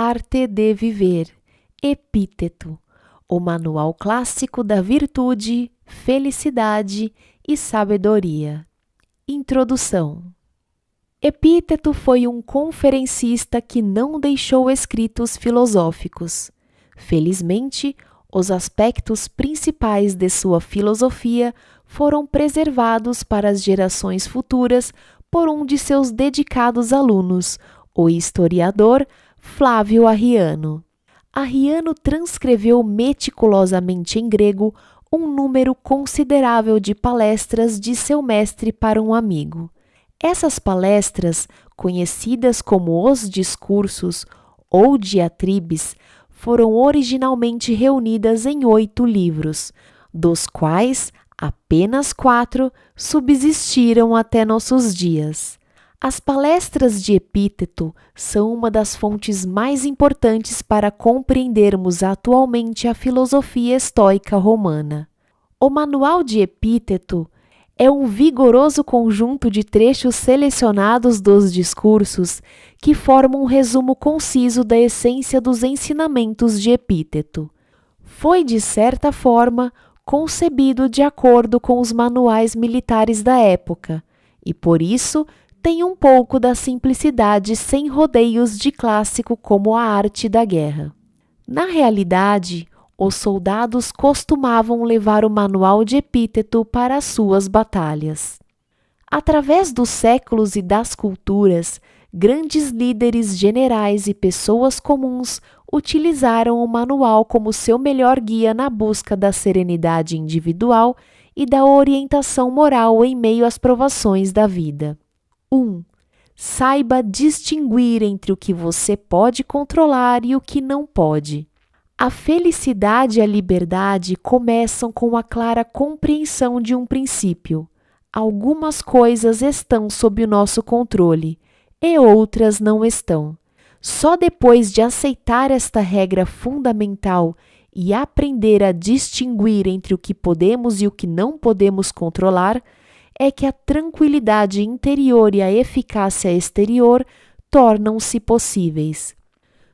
Arte de Viver, Epíteto, o manual clássico da virtude, felicidade e sabedoria. Introdução. Epíteto foi um conferencista que não deixou escritos filosóficos. Felizmente, os aspectos principais de sua filosofia foram preservados para as gerações futuras por um de seus dedicados alunos, o historiador Flávio Arriano. Arriano transcreveu meticulosamente em grego um número considerável de palestras de seu mestre para um amigo. Essas palestras, conhecidas como os discursos ou diatribes, foram originalmente reunidas em 8 livros, dos quais apenas 4 subsistiram até nossos dias. As palestras de Epíteto são uma das fontes mais importantes para compreendermos atualmente a filosofia estoica romana. O Manual de Epíteto é um vigoroso conjunto de trechos selecionados dos discursos que formam um resumo conciso da essência dos ensinamentos de Epíteto. Foi, de certa forma, concebido de acordo com os manuais militares da época e, por isso, tem um pouco da simplicidade sem rodeios de clássico como a arte da guerra. Na realidade, os soldados costumavam levar o manual de Epíteto para as suas batalhas. Através dos séculos e das culturas, grandes líderes generais e pessoas comuns utilizaram o manual como seu melhor guia na busca da serenidade individual e da orientação moral em meio às provações da vida. 1. Saiba distinguir entre o que você pode controlar e o que não pode. A felicidade e a liberdade começam com a clara compreensão de um princípio. Algumas coisas estão sob o nosso controle e outras não estão. Só depois de aceitar esta regra fundamental e aprender a distinguir entre o que podemos e o que não podemos controlar, é que a tranquilidade interior e a eficácia exterior tornam-se possíveis.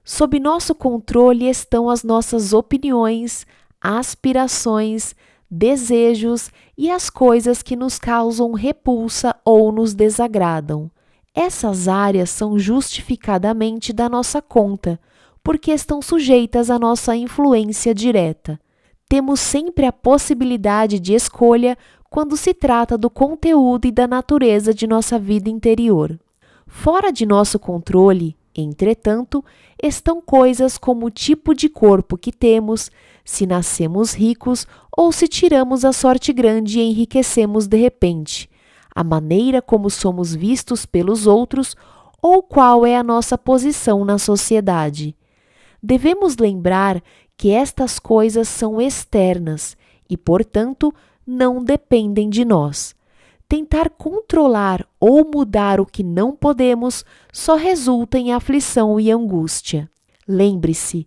Sob nosso controle estão as nossas opiniões, aspirações, desejos e as coisas que nos causam repulsa ou nos desagradam. Essas áreas são justificadamente da nossa conta, porque estão sujeitas à nossa influência direta. Temos sempre a possibilidade de escolha quando se trata do conteúdo e da natureza de nossa vida interior. Fora de nosso controle, entretanto, estão coisas como o tipo de corpo que temos, se nascemos ricos ou se tiramos a sorte grande e enriquecemos de repente, a maneira como somos vistos pelos outros ou qual é a nossa posição na sociedade. Devemos lembrar que estas coisas são externas e, portanto, não dependem de nós. Tentar controlar ou mudar o que não podemos só resulta em aflição e angústia. Lembre-se,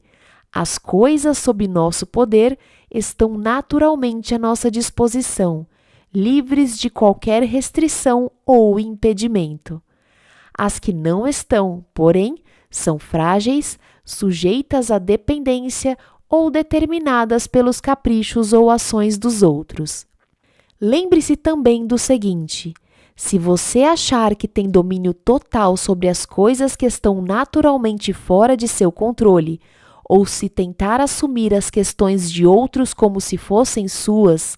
as coisas sob nosso poder estão naturalmente à nossa disposição, livres de qualquer restrição ou impedimento. As que não estão, porém, são frágeis, sujeitas à dependência ou determinadas pelos caprichos ou ações dos outros. Lembre-se também do seguinte: se você achar que tem domínio total sobre as coisas que estão naturalmente fora de seu controle, ou se tentar assumir as questões de outros como se fossem suas,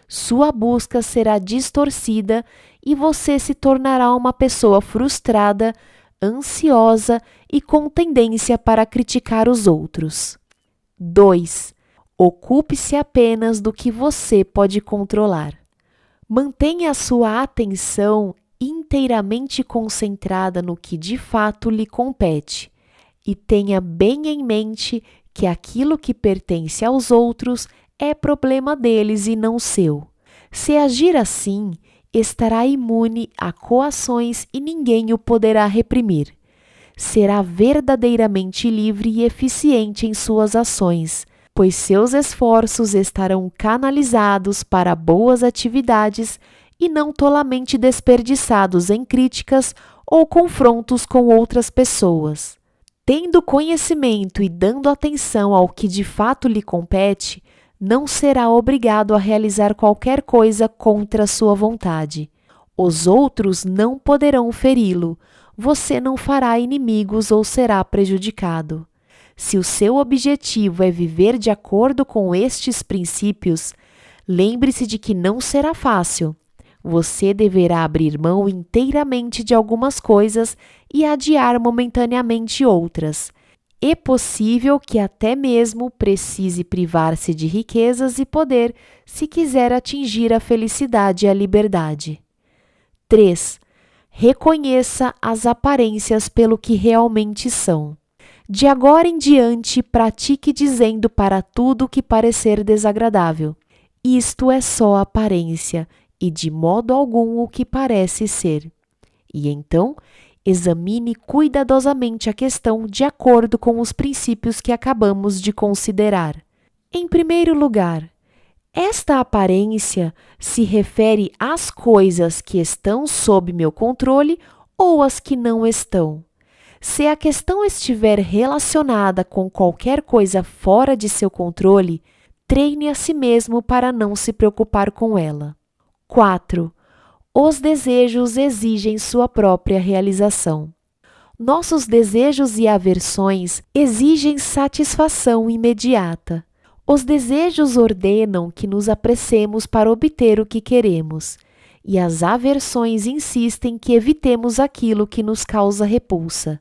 sua busca será distorcida e você se tornará uma pessoa frustrada, ansiosa e com tendência para criticar os outros. 2. Ocupe-se apenas do que você pode controlar. Mantenha a sua atenção inteiramente concentrada no que de fato lhe compete e tenha bem em mente que aquilo que pertence aos outros é problema deles e não seu. Se agir assim, estará imune a coações e ninguém o poderá reprimir. Será verdadeiramente livre e eficiente em suas ações, pois seus esforços estarão canalizados para boas atividades e não tolamente desperdiçados em críticas ou confrontos com outras pessoas. Tendo conhecimento e dando atenção ao que de fato lhe compete, não será obrigado a realizar qualquer coisa contra sua vontade. Os outros não poderão feri-lo, você não fará inimigos ou será prejudicado. Se o seu objetivo é viver de acordo com estes princípios, lembre-se de que não será fácil. Você deverá abrir mão inteiramente de algumas coisas e adiar momentaneamente outras. É possível que até mesmo precise privar-se de riquezas e poder se quiser atingir a felicidade e a liberdade. 3. Reconheça as aparências pelo que realmente são. De agora em diante, pratique dizendo para tudo que parecer desagradável: isto é só aparência e de modo algum o que parece ser. E então, examine cuidadosamente a questão de acordo com os princípios que acabamos de considerar. Em primeiro lugar, esta aparência se refere às coisas que estão sob meu controle ou às que não estão. Se a questão estiver relacionada com qualquer coisa fora de seu controle, treine a si mesmo para não se preocupar com ela. 4. Os desejos exigem sua própria realização. Nossos desejos e aversões exigem satisfação imediata. Os desejos ordenam que nos apressemos para obter o que queremos, e as aversões insistem que evitemos aquilo que nos causa repulsa.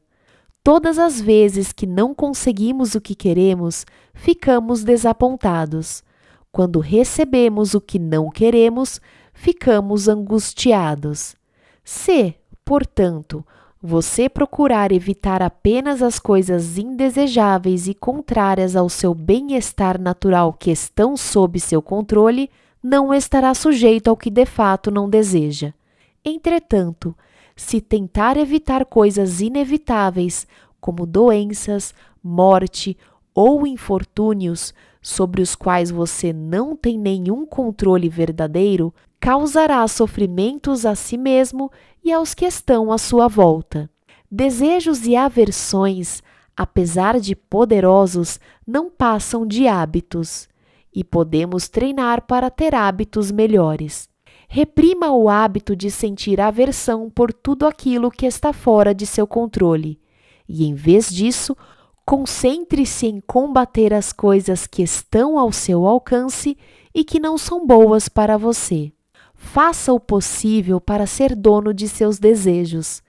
Todas as vezes que não conseguimos o que queremos, ficamos desapontados. Quando recebemos o que não queremos, ficamos angustiados. Se, portanto, você procurar evitar apenas as coisas indesejáveis e contrárias ao seu bem-estar natural que estão sob seu controle, não estará sujeito ao que de fato não deseja. Entretanto, se tentar evitar coisas inevitáveis, como doenças, morte ou infortúnios, sobre os quais você não tem nenhum controle verdadeiro, causará sofrimentos a si mesmo e aos que estão à sua volta. Desejos e aversões, apesar de poderosos, não passam de hábitos, e podemos treinar para ter hábitos melhores. Reprima o hábito de sentir aversão por tudo aquilo que está fora de seu controle, e em vez disso, concentre-se em combater as coisas que estão ao seu alcance e que não são boas para você. Faça o possível para ser dono de seus desejos,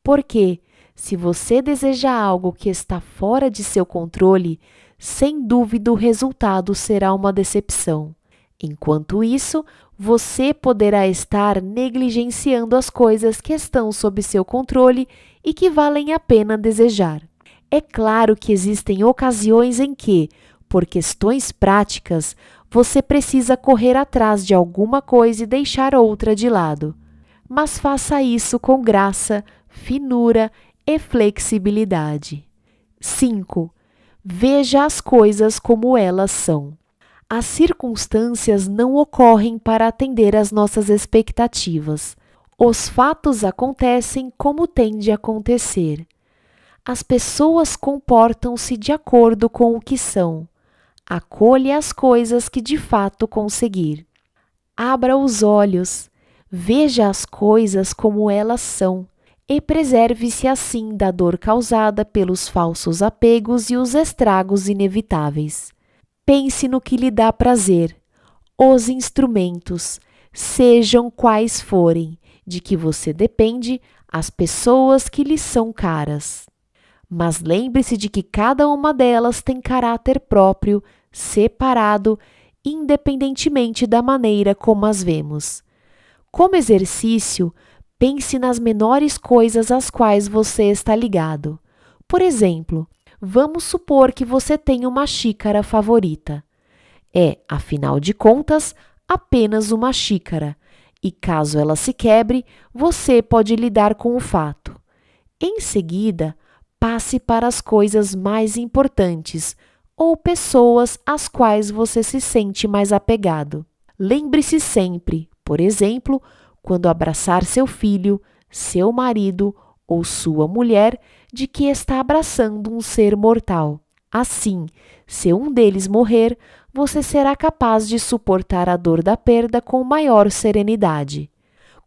porque, se você deseja algo que está fora de seu controle, sem dúvida o resultado será uma decepção. Enquanto isso, você poderá estar negligenciando as coisas que estão sob seu controle e que valem a pena desejar. É claro que existem ocasiões em que, por questões práticas, você precisa correr atrás de alguma coisa e deixar outra de lado. Mas faça isso com graça, finura e flexibilidade. 5. Veja as coisas como elas são. As circunstâncias não ocorrem para atender às nossas expectativas. Os fatos acontecem como tem de acontecer. As pessoas comportam-se de acordo com o que são. Acolha as coisas que de fato conseguir. Abra os olhos, veja as coisas como elas são e preserve-se assim da dor causada pelos falsos apegos e os estragos inevitáveis. Pense no que lhe dá prazer. Os instrumentos, sejam quais forem, de que você depende, as pessoas que lhe são caras. Mas lembre-se de que cada uma delas tem caráter próprio, separado, independentemente da maneira como as vemos. Como exercício, pense nas menores coisas às quais você está ligado. Por exemplo, vamos supor que você tem uma xícara favorita. É, afinal de contas, apenas uma xícara, e caso ela se quebre, você pode lidar com o fato. Em seguida, passe para as coisas mais importantes ou pessoas às quais você se sente mais apegado. Lembre-se sempre, por exemplo, quando abraçar seu filho, seu marido ou sua mulher, de que está abraçando um ser mortal. Assim, se um deles morrer, você será capaz de suportar a dor da perda com maior serenidade.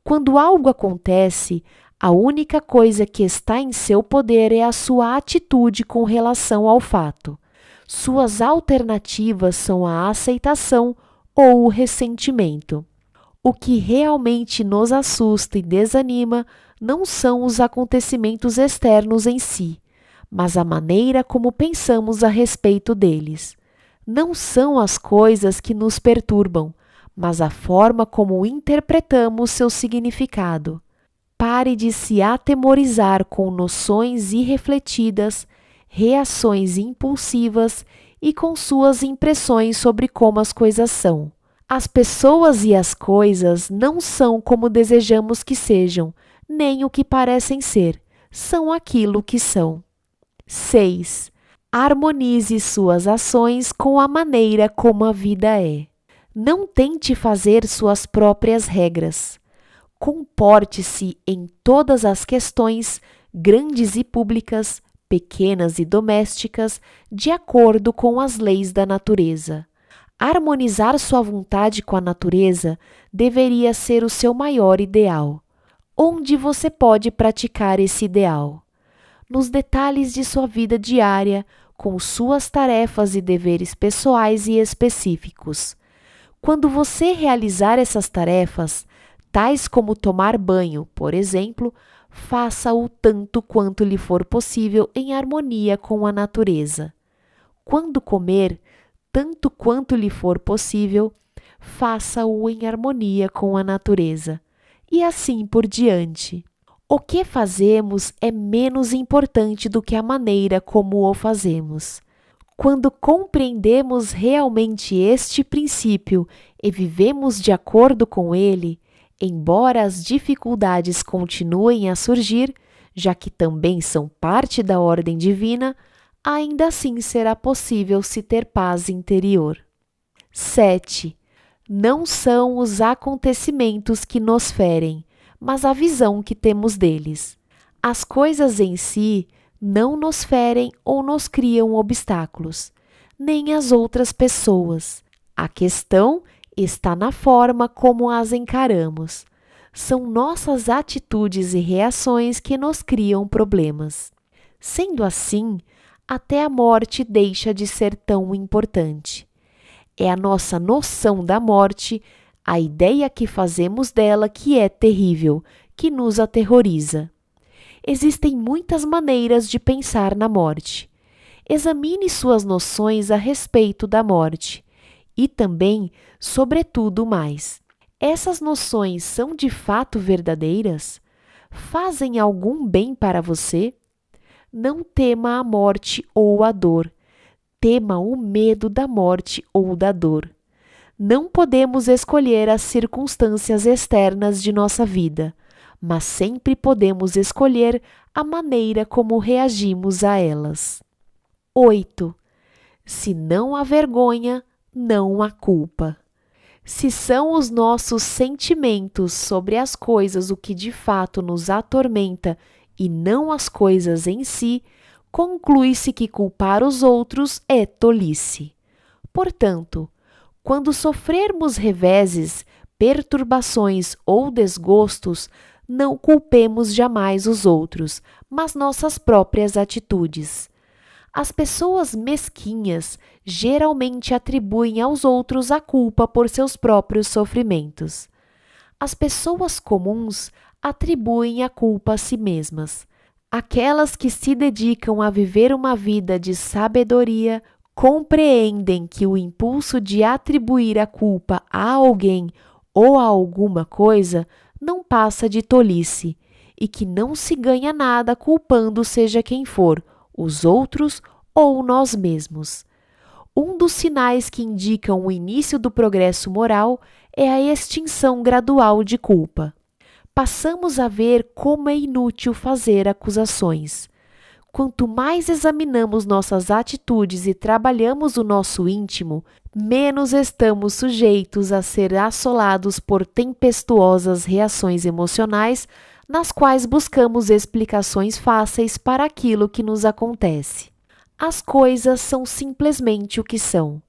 Quando algo acontece, a única coisa que está em seu poder é a sua atitude com relação ao fato. Suas alternativas são a aceitação ou o ressentimento. O que realmente nos assusta e desanima não são os acontecimentos externos em si, mas a maneira como pensamos a respeito deles. Não são as coisas que nos perturbam, mas a forma como interpretamos seu significado. Pare de se atemorizar com noções irrefletidas, reações impulsivas e com suas impressões sobre como as coisas são. As pessoas e as coisas não são como desejamos que sejam, nem o que parecem ser, são aquilo que são. 6. Harmonize suas ações com a maneira como a vida é. Não tente fazer suas próprias regras. Comporte-se em todas as questões, grandes e públicas, pequenas e domésticas, de acordo com as leis da natureza. Harmonizar sua vontade com a natureza deveria ser o seu maior ideal. Onde você pode praticar esse ideal? Nos detalhes de sua vida diária, com suas tarefas e deveres pessoais e específicos. Quando você realizar essas tarefas, tais como tomar banho, por exemplo, faça-o tanto quanto lhe for possível em harmonia com a natureza. Quando comer, tanto quanto lhe for possível, faça-o em harmonia com a natureza. E assim por diante. O que fazemos é menos importante do que a maneira como o fazemos. Quando compreendemos realmente este princípio e vivemos de acordo com ele, embora as dificuldades continuem a surgir, já que também são parte da ordem divina, ainda assim será possível se ter paz interior. 7. Não são os acontecimentos que nos ferem, mas a visão que temos deles. As coisas em si não nos ferem ou nos criam obstáculos, nem as outras pessoas. A questão está na forma como as encaramos. São nossas atitudes e reações que nos criam problemas. Sendo assim, até a morte deixa de ser tão importante. É a nossa noção da morte, a ideia que fazemos dela que é terrível, que nos aterroriza. Existem muitas maneiras de pensar na morte. Examine suas noções a respeito da morte e também, sobretudo, mais. Essas noções são de fato verdadeiras? Fazem algum bem para você? Não tema a morte ou a dor. Tema o medo da morte ou da dor. Não podemos escolher as circunstâncias externas de nossa vida, mas sempre podemos escolher a maneira como reagimos a elas. 8. Se não há vergonha, não há culpa. Se são os nossos sentimentos sobre as coisas o que de fato nos atormenta e não as coisas em si, conclui-se que culpar os outros é tolice. Portanto, quando sofrermos reveses, perturbações ou desgostos, não culpemos jamais os outros, mas nossas próprias atitudes. As pessoas mesquinhas geralmente atribuem aos outros a culpa por seus próprios sofrimentos. As pessoas comuns atribuem a culpa a si mesmas. Aquelas que se dedicam a viver uma vida de sabedoria compreendem que o impulso de atribuir a culpa a alguém ou a alguma coisa não passa de tolice e que não se ganha nada culpando seja quem for, os outros ou nós mesmos. Um dos sinais que indicam o início do progresso moral é a extinção gradual de culpa. Passamos a ver como é inútil fazer acusações. Quanto mais examinamos nossas atitudes e trabalhamos o nosso íntimo, menos estamos sujeitos a ser assolados por tempestuosas reações emocionais nas quais buscamos explicações fáceis para aquilo que nos acontece. As coisas são simplesmente o que são.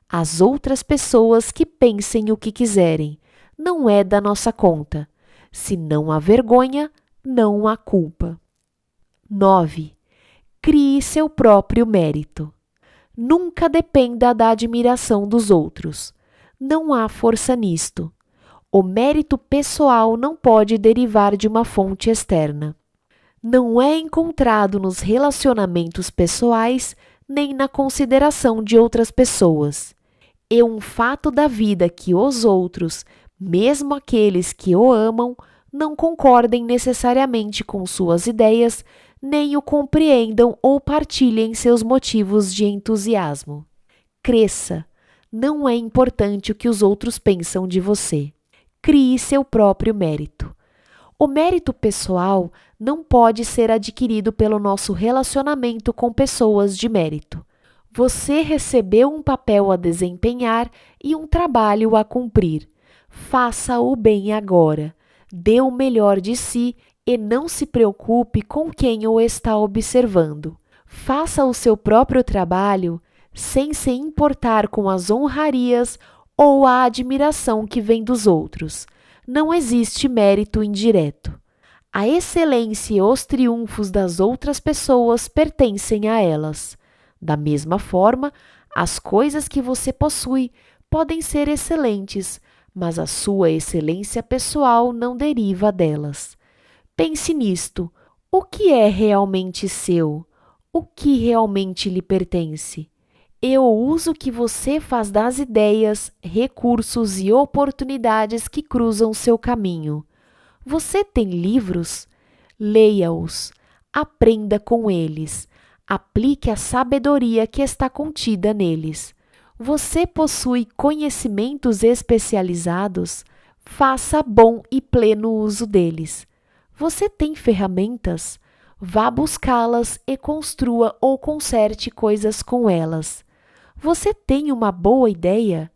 As outras pessoas que pensem o que quiserem, não é da nossa conta. Se não há vergonha, não há culpa. 9. Crie seu próprio mérito. Nunca dependa da admiração dos outros. Não há força nisto. O mérito pessoal não pode derivar de uma fonte externa. Não é encontrado nos relacionamentos pessoais nem na consideração de outras pessoas. É um fato da vida que os outros, mesmo aqueles que o amam, não concordem necessariamente com suas ideias, nem o compreendam ou partilhem seus motivos de entusiasmo. Cresça. Não é importante o que os outros pensam de você. Crie seu próprio mérito. O mérito pessoal não pode ser adquirido pelo nosso relacionamento com pessoas de mérito. Você recebeu um papel a desempenhar e um trabalho a cumprir. Faça-o bem agora. Dê o melhor de si e não se preocupe com quem o está observando. Faça o seu próprio trabalho sem se importar com as honrarias ou a admiração que vem dos outros. Não existe mérito indireto. A excelência e os triunfos das outras pessoas pertencem a elas. Da mesma forma, as coisas que você possui podem ser excelentes, mas a sua excelência pessoal não deriva delas. Pense nisto. O que é realmente seu? O que realmente lhe pertence? É o uso que você faz das ideias, recursos e oportunidades que cruzam seu caminho. Você tem livros? Leia-os. Aprenda com eles. Aplique a sabedoria que está contida neles. Você possui conhecimentos especializados? Faça bom e pleno uso deles. Você tem ferramentas? Vá buscá-las e construa ou conserte coisas com elas. Você tem uma boa ideia?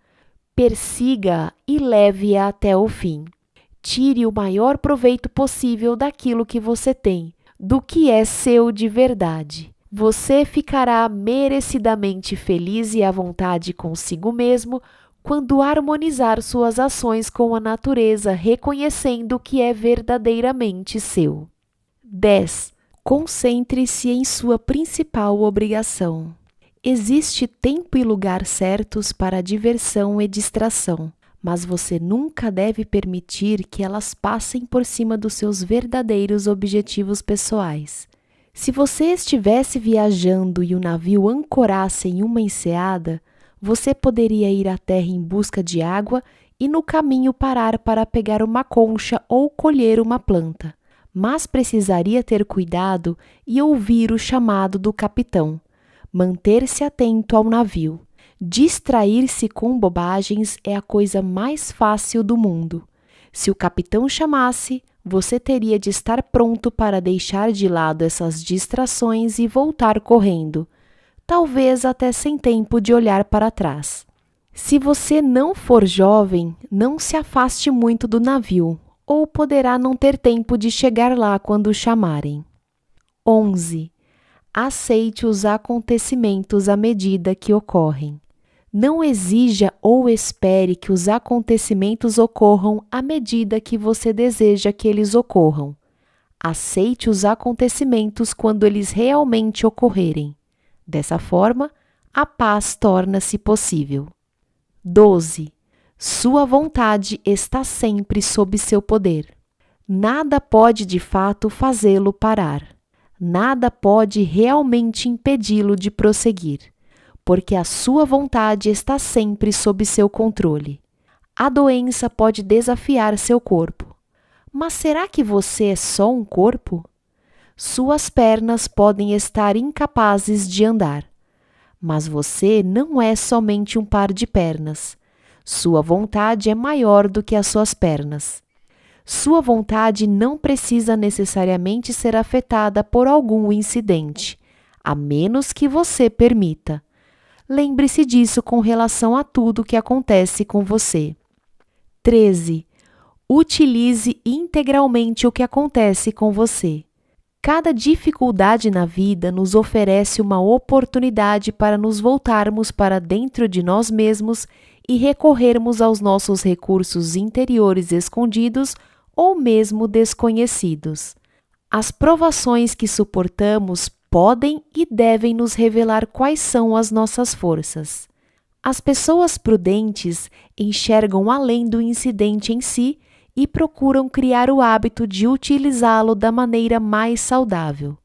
Persiga-a e leve-a até o fim. Tire o maior proveito possível daquilo que você tem, do que é seu de verdade. Você ficará merecidamente feliz e à vontade consigo mesmo quando harmonizar suas ações com a natureza, reconhecendo o que é verdadeiramente seu. 10. Concentre-se em sua principal obrigação. Existe tempo e lugar certos para diversão e distração, mas você nunca deve permitir que elas passem por cima dos seus verdadeiros objetivos pessoais. Se você estivesse viajando e o navio ancorasse em uma enseada, você poderia ir à terra em busca de água e no caminho parar para pegar uma concha ou colher uma planta, mas precisaria ter cuidado e ouvir o chamado do capitão. Manter-se atento ao navio. Distrair-se com bobagens é a coisa mais fácil do mundo. Se o capitão chamasse, você teria de estar pronto para deixar de lado essas distrações e voltar correndo, talvez até sem tempo de olhar para trás. Se você não for jovem, não se afaste muito do navio, ou poderá não ter tempo de chegar lá quando o chamarem. 11. Aceite os acontecimentos à medida que ocorrem. Não exija ou espere que os acontecimentos ocorram à medida que você deseja que eles ocorram. Aceite os acontecimentos quando eles realmente ocorrerem. Dessa forma, a paz torna-se possível. 12. Sua vontade está sempre sob seu poder. Nada pode de fato fazê-lo parar. Nada pode realmente impedi-lo de prosseguir, porque a sua vontade está sempre sob seu controle. A doença pode desafiar seu corpo. Mas será que você é só um corpo? Suas pernas podem estar incapazes de andar. Mas você não é somente um par de pernas. Sua vontade é maior do que as suas pernas. Sua vontade não precisa necessariamente ser afetada por algum incidente, a menos que você permita. Lembre-se disso com relação a tudo que acontece com você. 13. Utilize integralmente o que acontece com você. Cada dificuldade na vida nos oferece uma oportunidade para nos voltarmos para dentro de nós mesmos e recorrermos aos nossos recursos interiores escondidos ou mesmo desconhecidos. As provações que suportamos podem e devem nos revelar quais são as nossas forças. As pessoas prudentes enxergam além do incidente em si e procuram criar o hábito de utilizá-lo da maneira mais saudável.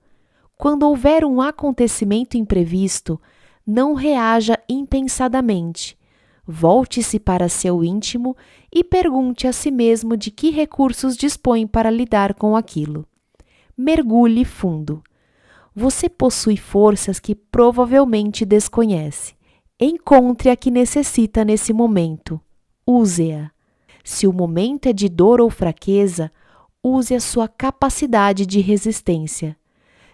Quando houver um acontecimento imprevisto, não reaja impensadamente. Volte-se para seu íntimo e pergunte a si mesmo de que recursos dispõe para lidar com aquilo. Mergulhe fundo. Você possui forças que provavelmente desconhece. Encontre a que necessita nesse momento. Use-a. Se o momento é de dor ou fraqueza, use a sua capacidade de resistência.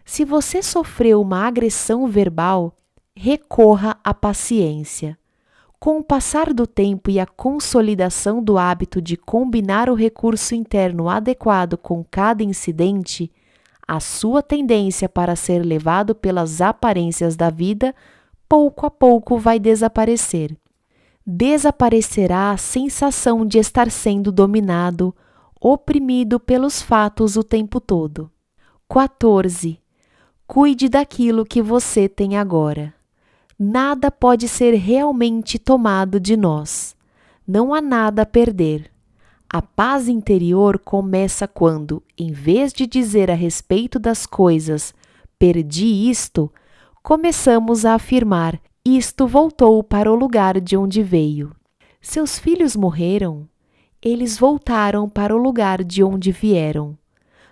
Se você sofreu uma agressão verbal, recorra à paciência. Com o passar do tempo e a consolidação do hábito de combinar o recurso interno adequado com cada incidente, a sua tendência para ser levado pelas aparências da vida, pouco a pouco vai desaparecer. Desaparecerá a sensação de estar sendo dominado, oprimido pelos fatos o tempo todo. 14. Cuide daquilo que você tem agora. Nada pode ser realmente tomado de nós. Não há nada a perder. A paz interior começa quando, em vez de dizer a respeito das coisas, perdi isto, começamos a afirmar, isto voltou para o lugar de onde veio. Seus filhos morreram, eles voltaram para o lugar de onde vieram.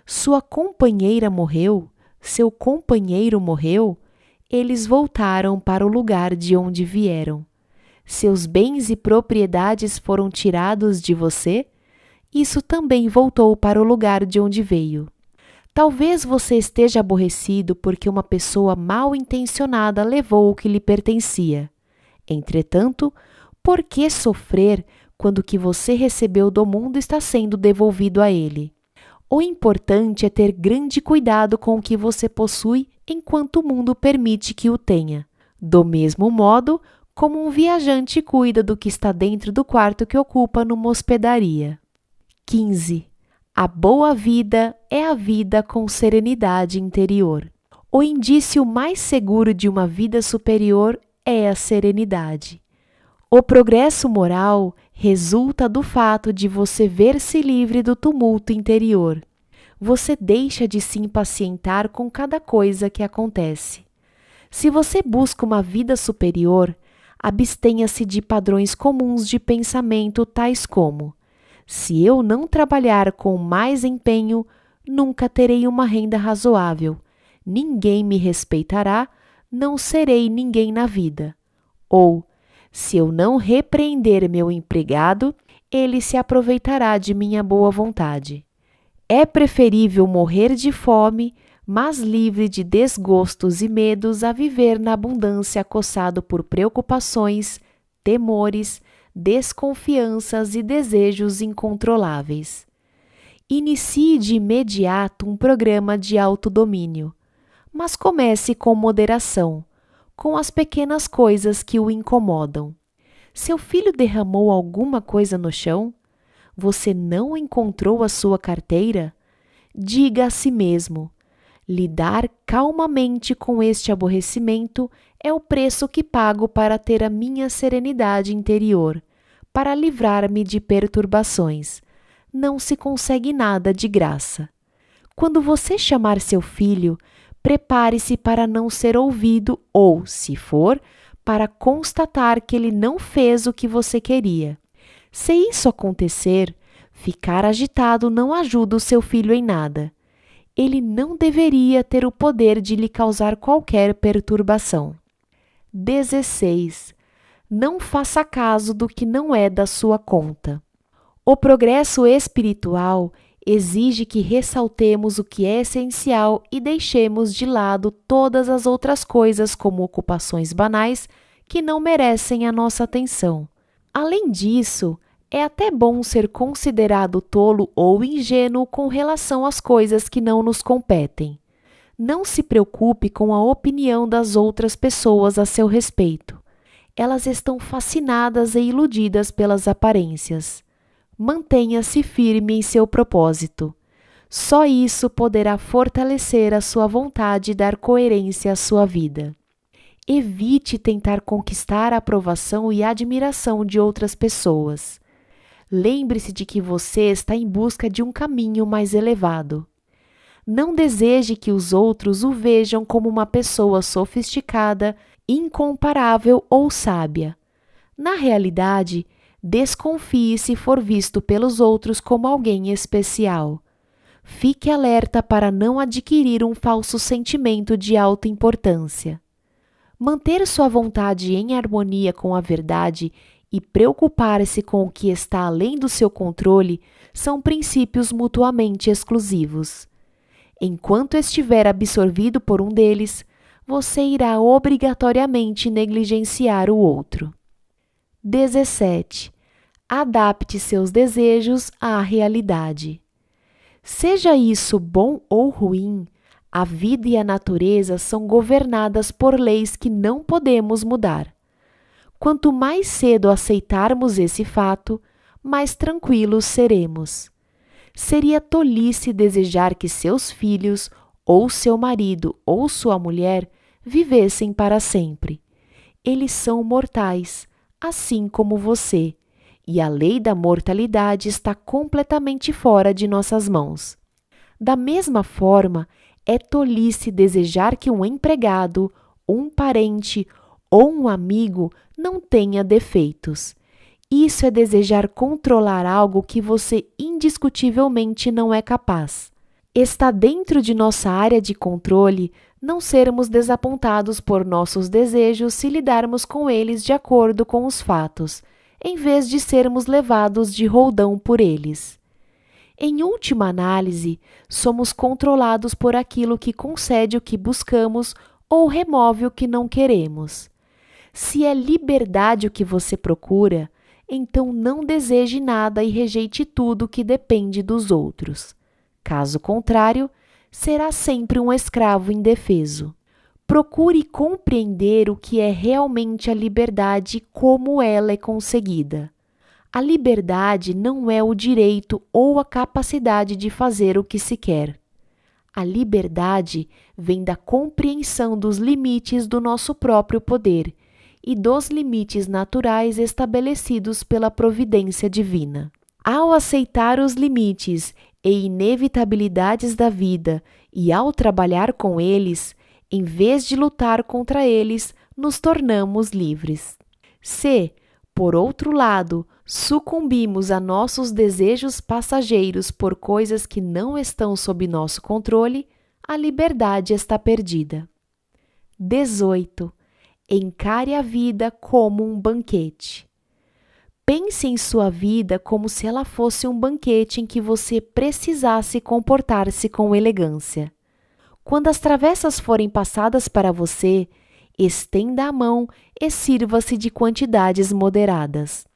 Sua companheira morreu, seu companheiro morreu, eles voltaram para o lugar de onde vieram. Seus bens e propriedades foram tirados de você, isso também voltou para o lugar de onde veio. Talvez você esteja aborrecido porque uma pessoa mal intencionada levou o que lhe pertencia. Entretanto, por que sofrer quando o que você recebeu do mundo está sendo devolvido a ele? O importante é ter grande cuidado com o que você possui enquanto o mundo permite que o tenha. Do mesmo modo como um viajante cuida do que está dentro do quarto que ocupa numa hospedaria. 15. A boa vida é a vida com serenidade interior. O indício mais seguro de uma vida superior é a serenidade. O progresso moral resulta do fato de você ver-se livre do tumulto interior. Você deixa de se impacientar com cada coisa que acontece. Se você busca uma vida superior, abstenha-se de padrões comuns de pensamento tais como: se eu não trabalhar com mais empenho, nunca terei uma renda razoável. Ninguém me respeitará, não serei ninguém na vida. Ou, se eu não repreender meu empregado, ele se aproveitará de minha boa vontade. É preferível morrer de fome, mas livre de desgostos e medos, a viver na abundância acossado por preocupações, temores, desconfianças e desejos incontroláveis. Inicie de imediato um programa de autodomínio, mas comece com moderação, com as pequenas coisas que o incomodam. Seu filho derramou alguma coisa no chão? Você não encontrou a sua carteira? Diga a si mesmo: lidar calmamente com este aborrecimento é o preço que pago para ter a minha serenidade interior, para livrar-me de perturbações. Não se consegue nada de graça. Quando você chamar seu filho, prepare-se para não ser ouvido ou, se for, para constatar que ele não fez o que você queria. Se isso acontecer, ficar agitado não ajuda o seu filho em nada. Ele não deveria ter o poder de lhe causar qualquer perturbação. 16. Não faça caso do que não é da sua conta. O progresso espiritual exige que ressaltemos o que é essencial e deixemos de lado todas as outras coisas como ocupações banais que não merecem a nossa atenção. Além disso, É até bom ser considerado tolo ou ingênuo com relação às coisas que não nos competem. Não se preocupe com a opinião das outras pessoas a seu respeito. Elas estão fascinadas e iludidas pelas aparências. Mantenha-se firme em seu propósito. Só isso poderá fortalecer a sua vontade e dar coerência à sua vida. Evite tentar conquistar a aprovação e a admiração de outras pessoas. Lembre-se de que você está em busca de um caminho mais elevado. Não deseje que os outros o vejam como uma pessoa sofisticada, incomparável ou sábia. Na realidade, desconfie se for visto pelos outros como alguém especial. Fique alerta para não adquirir um falso sentimento de alta importância. Manter sua vontade em harmonia com a verdade e preocupar-se com o que está além do seu controle são princípios mutuamente exclusivos. Enquanto estiver absorvido por um deles, você irá obrigatoriamente negligenciar o outro. 17. Adapte seus desejos à realidade. Seja isso bom ou ruim, a vida e a natureza são governadas por leis que não podemos mudar. Quanto mais cedo aceitarmos esse fato, mais tranquilos seremos. Seria tolice desejar que seus filhos, ou seu marido, ou sua mulher, vivessem para sempre. Eles são mortais, assim como você, e a lei da mortalidade está completamente fora de nossas mãos. Da mesma forma, é tolice desejar que um empregado, um parente ou um amigo não tenha defeitos. Isso é desejar controlar algo que você indiscutivelmente não é capaz. Está dentro de nossa área de controle não sermos desapontados por nossos desejos se lidarmos com eles de acordo com os fatos, em vez de sermos levados de roldão por eles. Em última análise, somos controlados por aquilo que concede o que buscamos ou remove o que não queremos. Se é liberdade o que você procura, então não deseje nada e rejeite tudo que depende dos outros. Caso contrário, será sempre um escravo indefeso. Procure compreender o que é realmente a liberdade e como ela é conseguida. A liberdade não é o direito ou a capacidade de fazer o que se quer. A liberdade vem da compreensão dos limites do nosso próprio poder e dos limites naturais estabelecidos pela providência divina. Ao aceitar os limites e inevitabilidades da vida e ao trabalhar com eles, em vez de lutar contra eles, nos tornamos livres. Se, por outro lado, sucumbimos a nossos desejos passageiros por coisas que não estão sob nosso controle, a liberdade está perdida. 18. Encare a vida como um banquete. Pense em sua vida como se ela fosse um banquete em que você precisasse comportar-se com elegância. Quando as travessas forem passadas para você, estenda a mão e sirva-se de quantidades moderadas.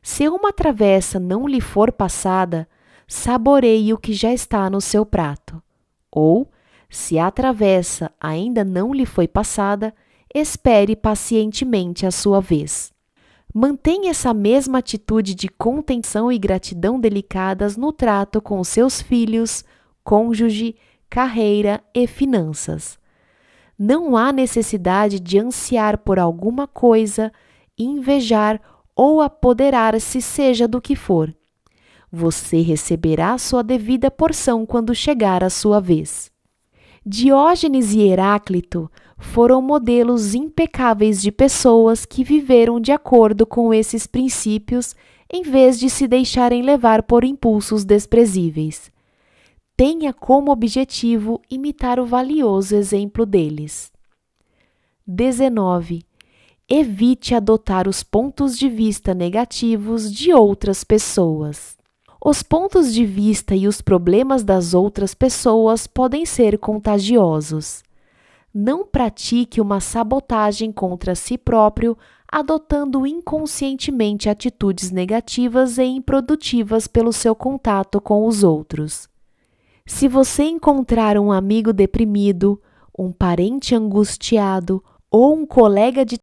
Se uma travessa não lhe for passada, saboreie o que já está no seu prato. Ou, se a travessa ainda não lhe foi passada, espere pacientemente a sua vez. Mantenha essa mesma atitude de contenção e gratidão delicadas no trato com seus filhos, cônjuge, carreira e finanças. Não há necessidade de ansiar por alguma coisa, invejar ou apoderar-se, seja do que for. Você receberá sua devida porção quando chegar a sua vez. Diógenes e Heráclito foram modelos impecáveis de pessoas que viveram de acordo com esses princípios em vez de se deixarem levar por impulsos desprezíveis. Tenha como objetivo imitar o valioso exemplo deles. 19. Evite adotar os pontos de vista negativos de outras pessoas. Os pontos de vista e os problemas das outras pessoas podem ser contagiosos. Não pratique uma sabotagem contra si próprio, adotando inconscientemente atitudes negativas e improdutivas pelo seu contato com os outros. Se você encontrar um amigo deprimido, um parente angustiado ou um colega de